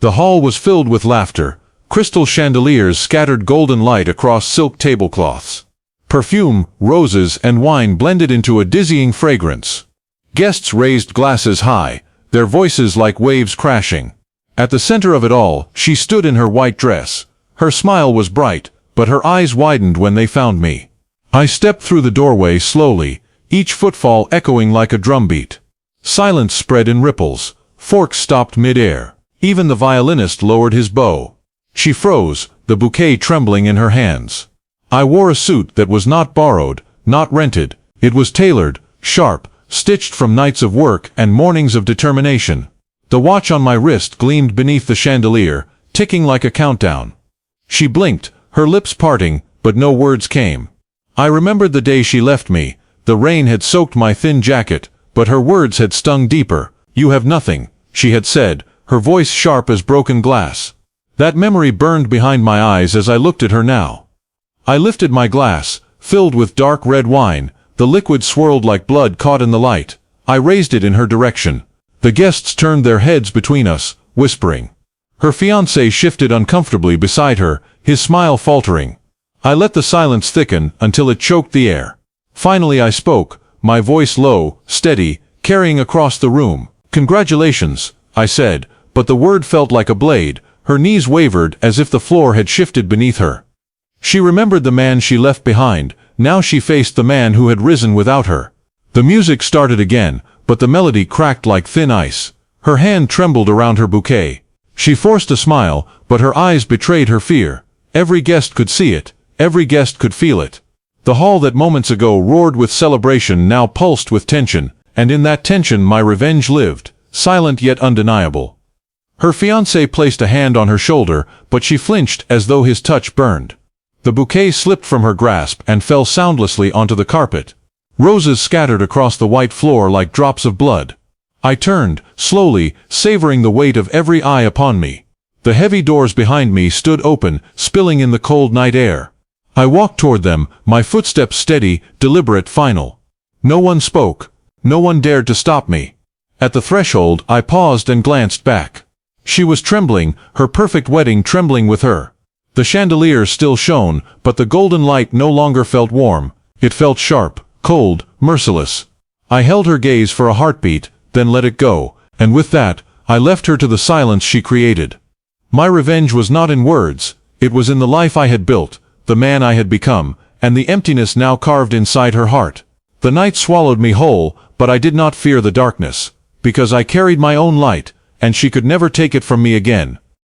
The hall was filled with laughter. Crystal chandeliers scattered golden light across silk tablecloths. Perfume, roses, and wine blended into a dizzying fragrance. Guests raised glasses high, their voices like waves crashing. At the center of it all, she stood in her white dress. Her smile was bright, but her eyes widened when they found me. I stepped through the doorway slowly, each footfall echoing like a drumbeat. Silence spread in ripples. Forks stopped mid-air. Even the violinist lowered his bow. She froze, the bouquet trembling in her hands. I wore a suit that was not borrowed, not rented. It was tailored, sharp, stitched from nights of work and mornings of determination. The watch on my wrist gleamed beneath the chandelier, ticking like a countdown. She blinked, her lips parting, but no words came. I remembered the day she left me. The rain had soaked my thin jacket, but her words had stung deeper. "You have nothing," she had said, her voice sharp as broken glass. That memory burned behind my eyes as I looked at her now. I lifted my glass, filled with dark red wine. The liquid swirled like blood caught in the light. I raised it in her direction. The guests turned their heads between us, whispering. Her fiancé shifted uncomfortably beside her, his smile faltering. I let the silence thicken until it choked the air. Finally I spoke, my voice low, steady, carrying across the room. "Congratulations," I said, but the word felt like a blade. Her knees wavered as if the floor had shifted beneath her. She remembered the man she left behind. Now she faced the man who had risen without her. The music started again, but the melody cracked like thin ice. Her hand trembled around her bouquet. She forced a smile, but her eyes betrayed her fear. Every guest could see it. Every guest could feel it. The hall that moments ago roared with celebration now pulsed with tension, and in that tension my revenge lived, silent yet undeniable. Her fiancé placed a hand on her shoulder, but she flinched as though his touch burned. The bouquet slipped from her grasp and fell soundlessly onto the carpet. Roses scattered across the white floor like drops of blood. I turned, slowly, savoring the weight of every eye upon me. The heavy doors behind me stood open, spilling in the cold night air. I walked toward them, my footsteps steady, deliberate, final. No one spoke. No one dared to stop me. At the threshold, I paused and glanced back. She was trembling, her perfect wedding trembling with her. The chandelier still shone, but the golden light no longer felt warm. It felt sharp, cold, merciless. I held her gaze for a heartbeat, then let it go, and with that, I left her to the silence she created. My revenge was not in words, it was in the life I had built, the man I had become, and the emptiness now carved inside her heart. The night swallowed me whole, but I did not fear the darkness, because I carried my own light, and she could never take it from me again.